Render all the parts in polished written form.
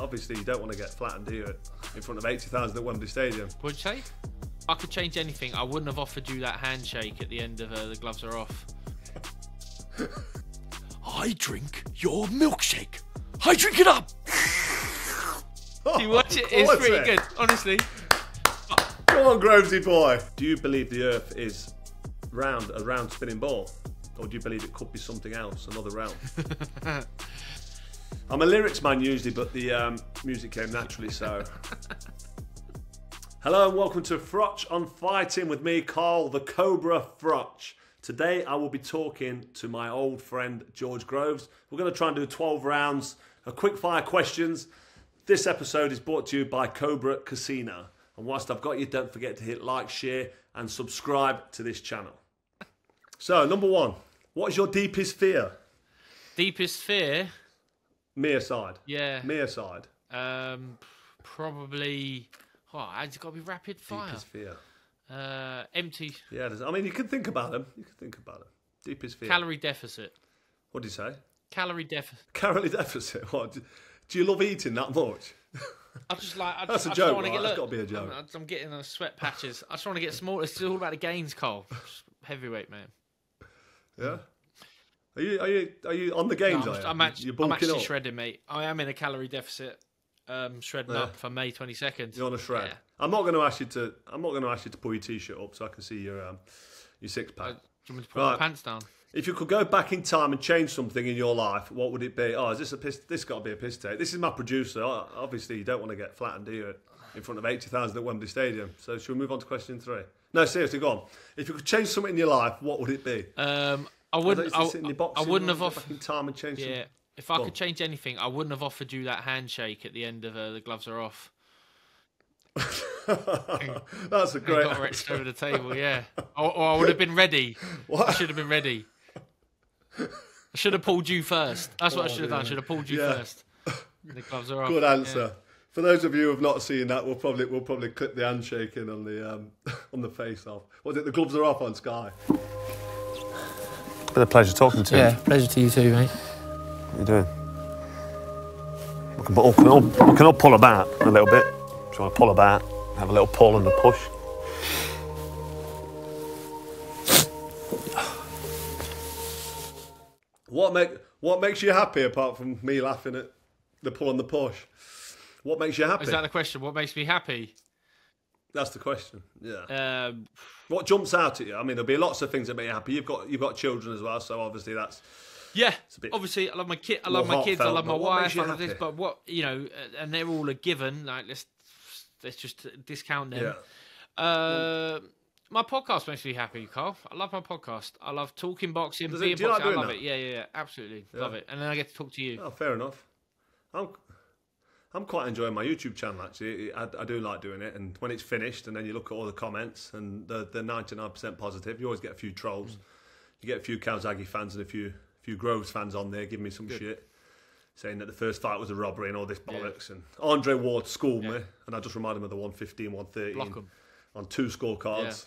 obviously you don't want to get flattened, do you? In front of 80,000 at Wembley Stadium. What'd you say? I could change anything. I wouldn't have offered you that handshake at the end of The Gloves Are Off. I drink your milkshake. I drink it up. Do you watch it? It's pretty good, honestly. Go on, Grovesy boy. Do you believe the Earth is round, a round spinning ball? Or do you believe it could be something else, another realm? I'm a lyrics man usually, but the music came naturally, so. Hello and welcome to Frotch on Fighting with me, Carl the Cobra Frotch. Today I will be talking to my old friend George Groves. We're going to try and do 12 rounds of quick fire questions. This episode is brought to you by Cobra Casino. And whilst I've got you, don't forget to hit like, share and subscribe to this channel. So, number one, what is your deepest fear? Deepest fear? Me aside. Yeah. Me aside. Probably. Oh, it's got to be rapid fire. Deepest fear. Empty. Yeah, I mean, you can think about them. You can think about them. Deepest fear. Calorie deficit. What do you say? Calorie deficit. Calorie deficit? What? Do you love eating that much? I just like. That's a I joke, just want to right? get. That's got to be a joke. I'm getting those sweat patches. I just want to get small. It's all about the gains, Cole. Heavyweight, man. Yeah. Are you on the games? No, I'm actually up? shredding, mate. I am in a calorie deficit. Shredding up for May 22nd. You're on a shred. Yeah. I'm not going to ask you to pull your t-shirt up so I can see your six pack. Do you want me to put my pants down? If you could go back in time and change something in your life, what would it be? Oh, is this a piss? This got to be a piss take. This is my producer. Obviously, you don't want to get flattened, do you? In front of 80,000 at Wembley Stadium. So, should we move on to question 3? No, seriously, go on. If you could change something in your life, what would it be? I wouldn't have offered. Back in time and change. Yeah, if I could change anything, I wouldn't have offered you that handshake at the end of The Gloves Are Off. That's a great. Got reached over the table, yeah. Or I would have been ready. What? I should have been ready. I should have pulled you first. That's what I should have done. I should have pulled you first. The gloves are off. Good answer. Yeah. For those of you who have not seen that, we'll probably clip the handshake in on the on the face off. Was it The Gloves Are Off on Sky? Been a pleasure talking to you. Yeah, pleasure to you too, mate. What are you doing? We can all pull about a little bit. Do you want to pull about? Have a little pull and a push. What makes you happy apart from me laughing at the pull and the push? What makes you happy? Is that the question? What makes me happy? That's the question. Yeah. What jumps out at you? I mean, there'll be lots of things that make you happy. You've got children as well, so obviously that's. Yeah, obviously I love my kid. I love my kids. I love my wife. I love this, but and they're all a given. Like let's just discount them. Yeah. My podcast makes me happy, Carl. I love my podcast. I love talking boxing, do being you like boxing. I doing love that? it. Yeah, absolutely love it. And then I get to talk to you. Oh, fair enough. I'm quite enjoying my YouTube channel actually. I do like doing it, and when it's finished, and then you look at all the comments, and they're 99% positive. You always get a few trolls. You get a few Kawasaki fans and a few Groves fans on there giving me some shit, saying that the first fight was a robbery and all this bollocks. And Andre Ward schooled me, and I just reminded him of the 115, 113 on 2 scorecards.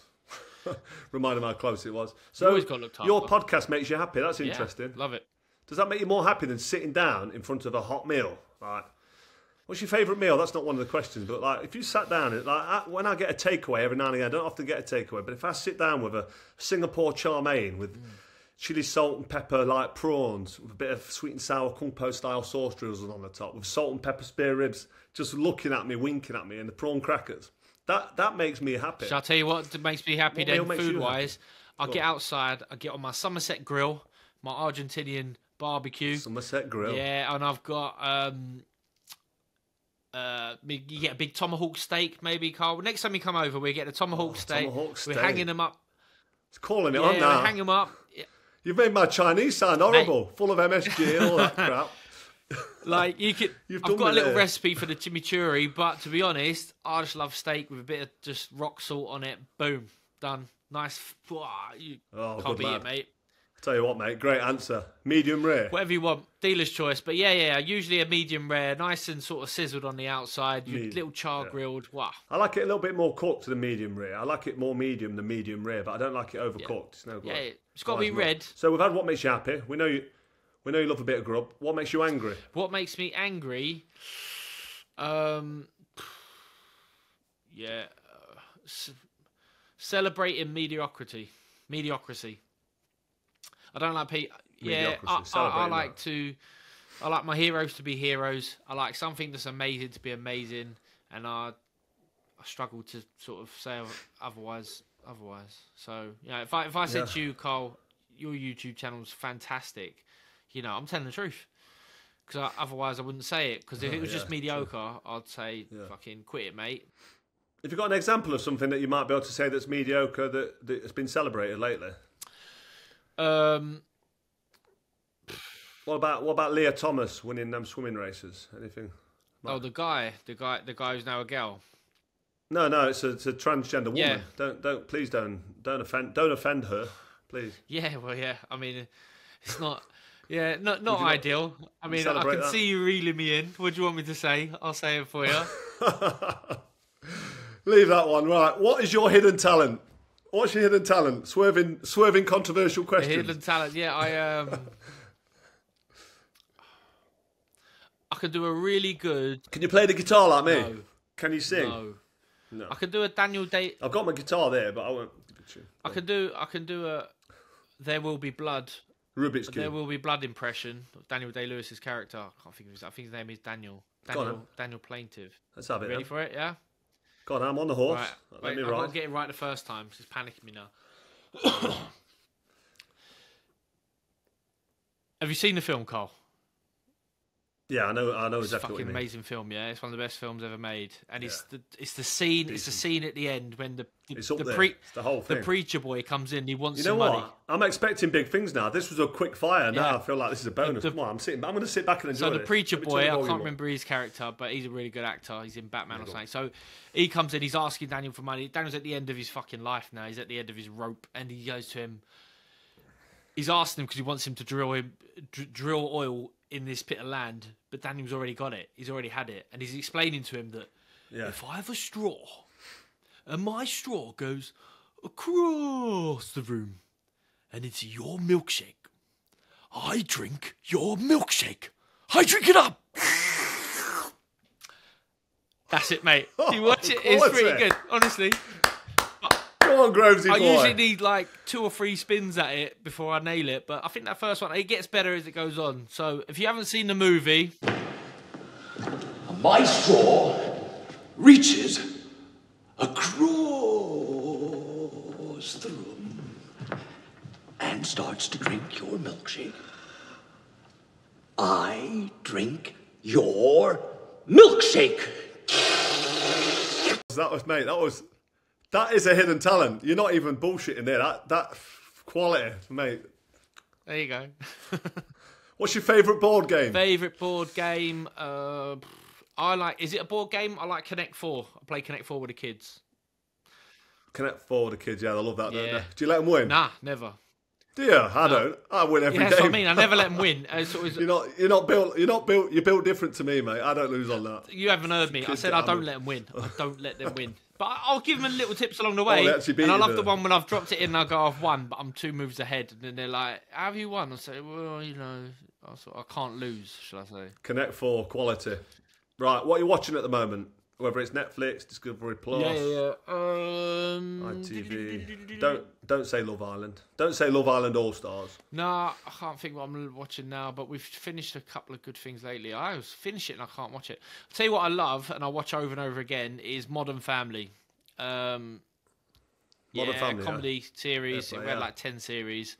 Yeah. Remind him how close it was. So your podcast makes you happy. That's interesting. Love it. Does that make you more happy than sitting down in front of a hot meal? Like, what's your favourite meal? That's not one of the questions, but like, if you sat down, when I get a takeaway every now and again, I don't often get a takeaway, but if I sit down with a Singapore chow mein with chili, salt and pepper like prawns, with a bit of sweet and sour Kung Po style sauce drizzled on the top, with salt and pepper spare ribs, just looking at me, winking at me, and the prawn crackers, that makes me happy. Shall I tell you what makes me happy then, food-wise? I get outside, I get on my Somerset grill, my Argentinian barbecue. Somerset grill. Yeah, and I've got you get a big tomahawk steak, maybe, Carl. Next time you come over, we get a tomahawk steak. Tomahawk steak. We're hanging them up. It's calling it on now. We hang them up. Yeah. You've made my Chinese sound horrible, full of MSG and all that crap. Like you could, I've got a little recipe for the chimichurri, but to be honest, I just love steak with a bit of just rock salt on it. Boom, done. Nice. You can't beat it, mate. Tell you what, mate, great answer. Medium rare. Whatever you want, dealer's choice. But yeah, usually a medium rare, nice and sort of sizzled on the outside, little char grilled. Wow. I like it a little bit more cooked than medium rare. I like it more medium than medium rare, but I don't like it overcooked. It's no good. Yeah, it's got to be red. So we've had what makes you happy. We know you love a bit of grub. What makes you angry? What makes me angry? Yeah. Celebrating mediocrity. I don't like people. Yeah, I like my heroes to be heroes. I like something that's amazing to be amazing, and I struggle to sort of say otherwise. So, you know, if I said to you, Carl, your YouTube channel's fantastic, you know, I'm telling the truth. Because otherwise I wouldn't say it. Because if it was just mediocre, I'd say, fucking quit it, mate. Have you got an example of something that you might be able to say that's mediocre that has been celebrated lately? What about Leah Thomas winning them swimming races? Anything? Oh, the guy who's now a girl. No, it's a transgender woman. Yeah. Please don't offend her, please. Yeah, well, yeah. I mean, it's not. Yeah, not ideal. I mean, I can see you reeling me in. What do you want me to say? I'll say it for you. Leave that one. Right. What is your hidden talent? What's your hidden talent? Swerving controversial questions. Hidden talent. Yeah, I can do a really good. Can you play the guitar like me? No. Can you sing? No. I can do a Daniel Day. I've got my guitar there, but I won't. I can do a There Will Be Blood. Rubik's Cube. There Will Be Blood impression of Daniel Day-Lewis's character. I can't think of his. I think his name is Daniel. Daniel Plaintive. Let's have it. Ready for it? Yeah. Go on, I'm on the horse. Right. Wait, I'm not getting right the first time. It's just panicking me now. Have you seen the film, Carl? Yeah, I know It's exactly a fucking what you mean. amazing film, yeah. It's one of the best films ever made, and it's the scene. Decent. It's the scene at the end when it's the whole thing. The preacher boy comes in. He wants some money. What? I'm expecting big things now. This was a quick fire. Now I feel like this is a bonus. Come on, I'm going to sit back and enjoy So the this. preacher boy, I can't remember his character, but he's a really good actor. He's in Batman or something. So he comes in. He's asking Daniel for money. Daniel's at the end of his fucking life now. He's at the end of his rope, and he goes to him. He's asking him because he wants him to drill oil in this pit of land, but Daniel's already got it. He's already had it, and he's explaining to him that if I have a straw, and my straw goes across the room, and it's your milkshake, I drink your milkshake. I drink it up. That's it, mate. You watch it. It's pretty good, honestly. Go on, Grovesy boy. I usually need like 2 or 3 spins at it before I nail it, but I think that first one, it gets better as it goes on. So if you haven't seen the movie... My straw reaches across the room and starts to drink your milkshake. I drink your milkshake. That is a hidden talent. You're not even bullshitting there. That quality, mate. There you go. What's your favourite board game? Favourite board game? I like... Is it a board game? I like Connect 4. I play Connect 4 with the kids. Connect 4 with the kids, yeah, they love that, don't they? Do you let them win? Nah, never. Do you? I don't. I win every game. That's what I mean. I never let them win. You're built different to me, mate. I don't lose on that. You haven't heard me. I said I don't let them win. I don't let them win. But I'll give them little tips along the way. And I love the one when I've dropped it in and I go, I've won, but I'm 2 moves ahead. And then they're like, how have you won? I say, well, you know, I can't lose, shall I say. Connect 4, quality. Right, what are you watching at the moment? Whether it's Netflix, Discovery Plus, ITV. Don't say Love Island. Don't say Love Island All Stars. No, I can't think what I'm watching now, but we've finished a couple of good things lately. I always finish it and I can't watch it. I'll tell you what I love, and I watch over and over again, is Modern Family. Modern Family, comedy series. We had like 10 series.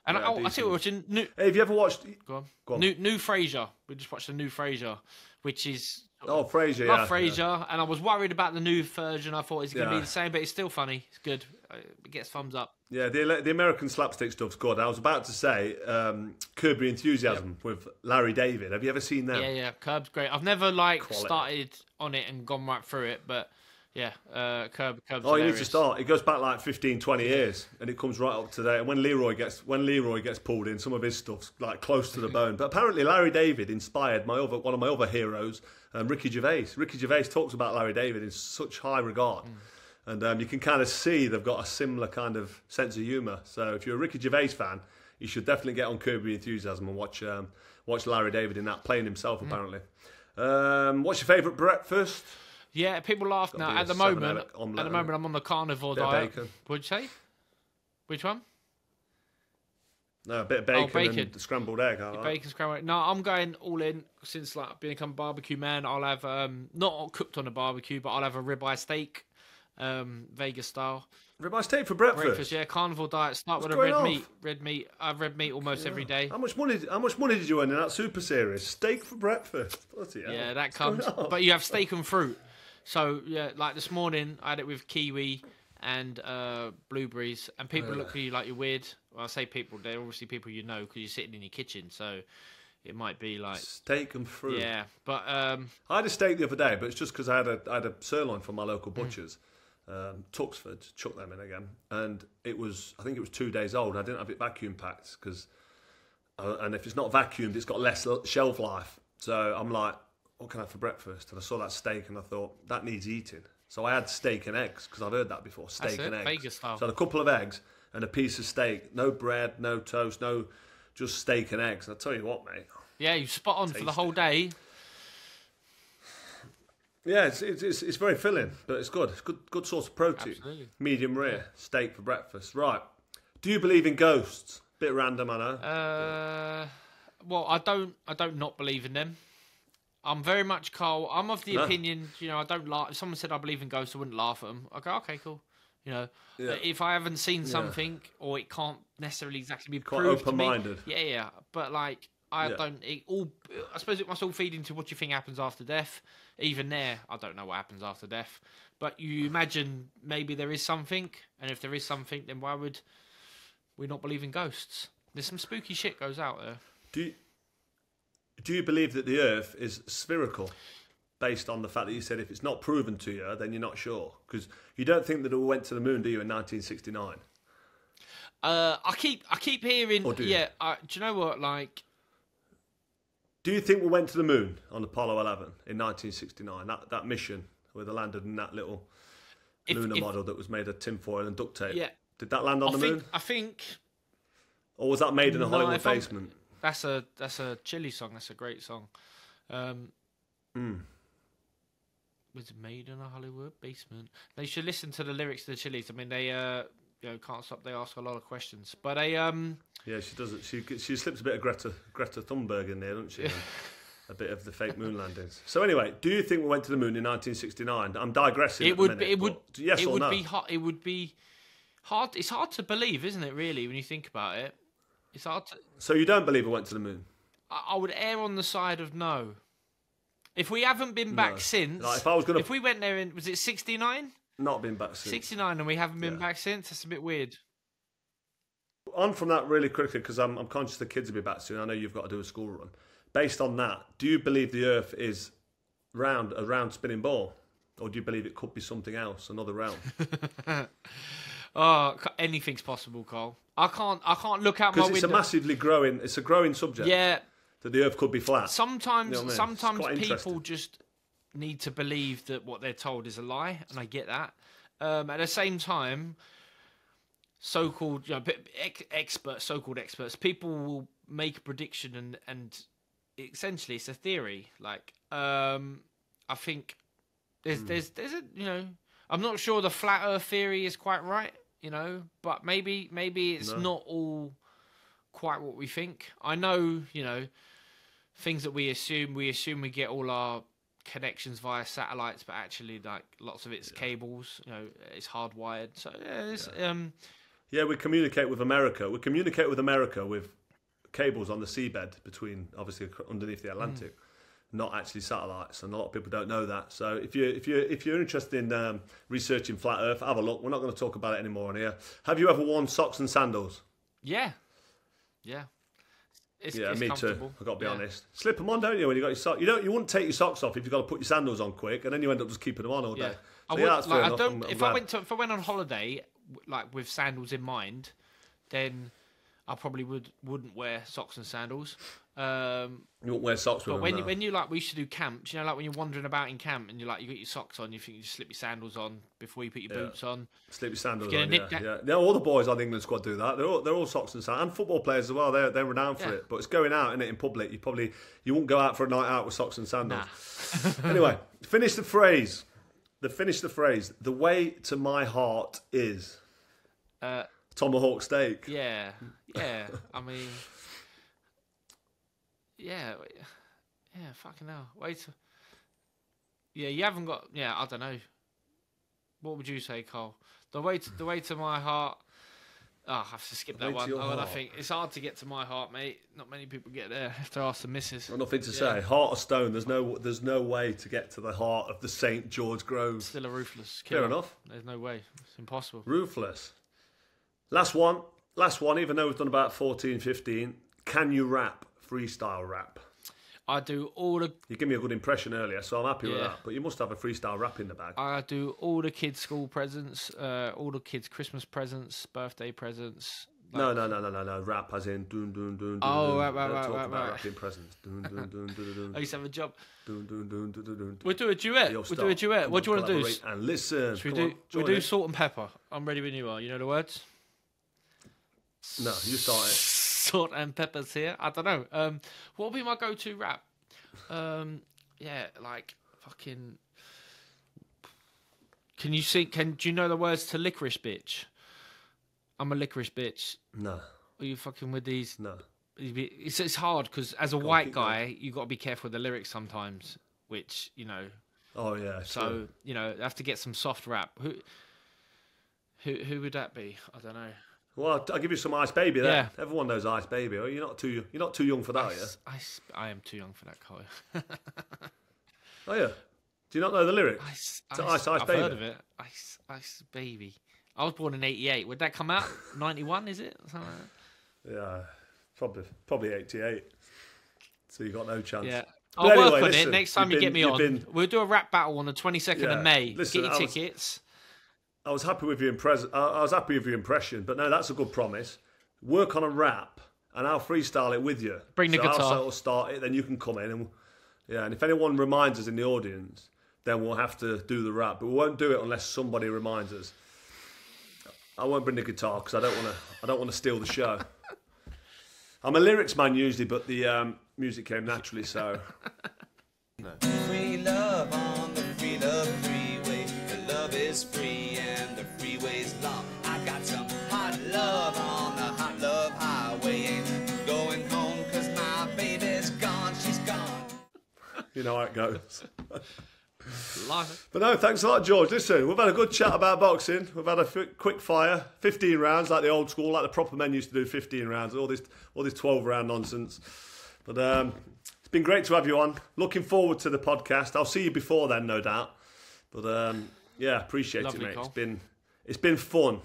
And I tell you, we're watching Hey, have you ever watched? Go on. New Frasier. We just watched the new Frasier, which is. Oh, Frasier, love Frasier, and I was worried about the new version. I thought it's going to be the same, but it's still funny. It's good. It gets thumbs up. Yeah, the American slapstick stuff's good. I was about to say Curb Your Enthusiasm with Larry David. Have you ever seen that? Yeah. Curb's great. I've never started on it and gone right through it, but yeah, Curb's hilarious. You need to start. It goes back like 15, 20 years, and it comes right up to date. And when Leroy gets pulled in, some of his stuff's like close to the bone. But apparently, Larry David inspired one of my other heroes, Ricky Gervais. Ricky Gervais talks about Larry David in such high regard, and you can kind of see they've got a similar kind of sense of humour. So if you're a Ricky Gervais fan, you should definitely get on Curb Your Enthusiasm and watch Larry David in that, playing himself apparently. What's your favourite breakfast? Yeah, people laugh now. At the moment, I'm on the carnivore diet. What'd you say? Which one? No, a bit of bacon and scrambled egg. Bacon scrambled egg. No, I'm going all in since like become barbecue man. I'll have not cooked on a barbecue, but I'll have a ribeye steak, Vegas style. Ribeye steak for breakfast? Yeah, carnivore diet. Start with a red meat. Red meat. I have red meat almost every day. How much money did you earn in that Super Series? Steak for breakfast. Yeah, that comes. But you have steak and fruit. So yeah, like this morning I had it with kiwi and blueberries, and people look at you like you're weird. Well, I say people, they're obviously people you know because you're sitting in your kitchen, so it might be like steak and fruit. Yeah, but I had a steak the other day, but it's just because I had a sirloin from my local butcher's, Tuxford. Chuck them in again, and I think it was 2 days old. I didn't have it vacuum packed because, and if it's not vacuumed, it's got less shelf life. So I'm like, what can I have for breakfast? And I saw that steak, and I thought that needs eating. So I had steak and eggs, because I've heard that before, steak and eggs. Vegas style. So I had a couple of eggs and a piece of steak. No bread, no toast, just steak and eggs. And I tell you what, mate. Yeah, you spot on for the whole day. Yeah, it's very filling, but it's good. It's good source of protein. Absolutely. Medium rare, steak for breakfast. Right. Do you believe in ghosts? Bit random, I know. Well, I don't not believe in them. I'm very much Carl. I'm of the opinion, I don't laugh. If someone said I believe in ghosts, I wouldn't laugh at them. I go, okay, cool. If I haven't seen something or it can't necessarily exactly be quite proved open-minded. To me, yeah. But like, I suppose it must all feed into what you think happens after death. Even there, I don't know what happens after death. But you imagine maybe there is something, and if there is something, then why would we not believe in ghosts? There's some spooky shit goes out there. Do you believe that the Earth is spherical, based on the fact that you said if it's not proven to you, then you're not sure? Because you don't think that it went to the moon, do you, in 1969? I keep hearing. Or do you? Do you know what? Like, do you think we went to the moon on Apollo 11 in 1969? That mission where they landed in that little lunar model that was made of tinfoil and duct tape. Yeah. Did that land on the moon? I think. Or was that made in a Hollywood basement? That's a Chili song. That's a great song. Was it made in a Hollywood basement? They should listen to the lyrics to the Chili's. I mean, they can't stop. They ask a lot of questions, but yeah, she does it. She slips a bit of Greta Thunberg in there, doesn't she? A bit of the fake moon landings. So anyway, do you think we went to the moon in 1969? I'm digressing. Yes or no? It would be hard. It's hard to believe, isn't it? Really, when you think about it. It's hard to... So you don't believe it went to the moon? I would err on the side of no. If we haven't been back since... Like if we went there in... Was it 69? Not been back since. 69 and we haven't been back since? That's a bit weird. On from that really quickly, because I'm conscious the kids will be back soon. I know you've got to do a school run. Based on that, do you believe the Earth is a round spinning ball? Or do you believe it could be something else, another realm? Oh, anything's possible, Carl. I can't look out my window. Because it's a growing subject. Yeah. That the Earth could be flat. Sometimes people just need to believe that what they're told is a lie, and I get that. At the same time, so-called experts, people will make a prediction and essentially it's a theory. Like, I think there's a, I'm not sure the flat Earth theory is quite right. But maybe it's not all quite what we think. I know, things that we assume we get all our connections via satellites, but actually, like, lots of it's cables. It's hardwired. So we communicate with America. We communicate with America with cables on the seabed between, obviously, underneath the Atlantic. Not actually satellites, and a lot of people don't know that. So if you're interested in researching flat Earth, have a look. We're not going to talk about it anymore on here. Have you ever worn socks and sandals? Yeah. It's me too. I've got to be honest. Slip them on, don't you? When you got your socks, you wouldn't take your socks off if you've got to put your sandals on quick, and then you end up just keeping them on all day. Yeah. So if I went on holiday, like with sandals in mind, then I probably wouldn't wear socks and sandals. You won't wear socks with them. But when you like, we used to do camps. You know, like when you're wandering about in camp and you got your socks on, you think you just slip your sandals on before you put your boots on. Slip your sandals on. Yeah. All the boys on the England squad do that. They're all socks and sandals, and football players as well. They're renowned for it. But it's going out in public. You won't go out for a night out with socks and sandals. Nah. Anyway, finish the phrase. The way to my heart is tomahawk steak. Yeah. I mean. Yeah, fucking hell. You haven't got. Yeah, I don't know. What would you say, Cole? The way to my heart. Oh, I have to skip that one. I think it's hard to get to my heart, mate. Not many people get there. If they ask the missus. Nothing to say. Heart of stone. There's no way to get to the heart of the St. George Grove. Still a ruthless killer. Fair enough. There's no way. It's impossible. Ruthless. Last one. Even though we've done about 14, 15. Can you rap? Freestyle rap. I do all the... You gave me a good impression earlier, so I'm happy with that. But you must have a freestyle rap in the bag. I do all the kids' school presents, all the kids' Christmas presents, birthday presents. No. Rap as in dun dun dun. Oh, right. Rapping presents. Dun dun dun dun dun. I used to have a job. Dun dun dun dun dun. We'll do a duet. What do you want to do? And listen. We do salt and pepper. I'm ready when you are. You know the words? No, you start it. Salt and pepper's here. I don't know. What would be my go-to rap? Like fucking. Can you sing? Do you know the words to Licorice Bitch? I'm a licorice bitch. No. Are you fucking with these? No. It's hard because as a white guy, you got to be careful with the lyrics sometimes. Which Oh yeah. So sure. I have to get some soft rap. Who would that be? I don't know. Well, I'll give you some Ice Baby there. Yeah. Everyone knows Ice Baby. You're not too young for that, are you? I am too young for that, Cole. Oh yeah. Do you not know the lyrics? Ice I've Baby. I've heard of it. Ice Baby. I was born in '88. Would that come out 91? Is it? Something like that? Yeah, probably 88. So you got no chance. Yeah. I'll work on it next time you get me on. We'll do a rap battle on the 22nd of May. Listen, get your tickets. I was happy with your impression, but no, that's a good promise. Work on a rap, and I'll freestyle it with you. Bring the guitar. I'll start it, then you can come in, and if anyone reminds us in the audience, then we'll have to do the rap. But we won't do it unless somebody reminds us. I won't bring the guitar because I don't want to steal the show. I'm a lyrics man usually, but the music came naturally. So. No. Free love on the free love freeway. The love is free and the freeway's long. I got some hot love on the hot love highway. Ain't going home 'cause my baby's gone. She's gone. You know how it goes. But no, thanks a lot, George. Listen, we've had a good chat about boxing. We've had a quick fire, 15 rounds, like the old school, like the proper men used to do 15 rounds, all this 12-round nonsense. But it's been great to have you on. Looking forward to the podcast. I'll see you before then, no doubt. But appreciate it, mate. Cole. It's been fun.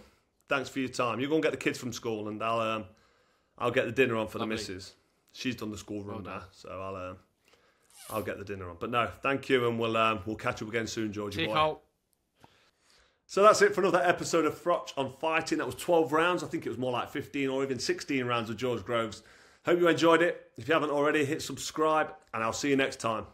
Thanks for your time. You go and get the kids from school, and I'll get the dinner on for the missus. She's done the school run now, so I'll get the dinner on. But no, thank you, and we'll catch up again soon, Georgie boy. Cole. So that's it for another episode of Frotch on Fighting. That was 12 rounds. I think it was more like 15 or even 16 rounds of George Groves. Hope you enjoyed it. If you haven't already, hit subscribe, and I'll see you next time.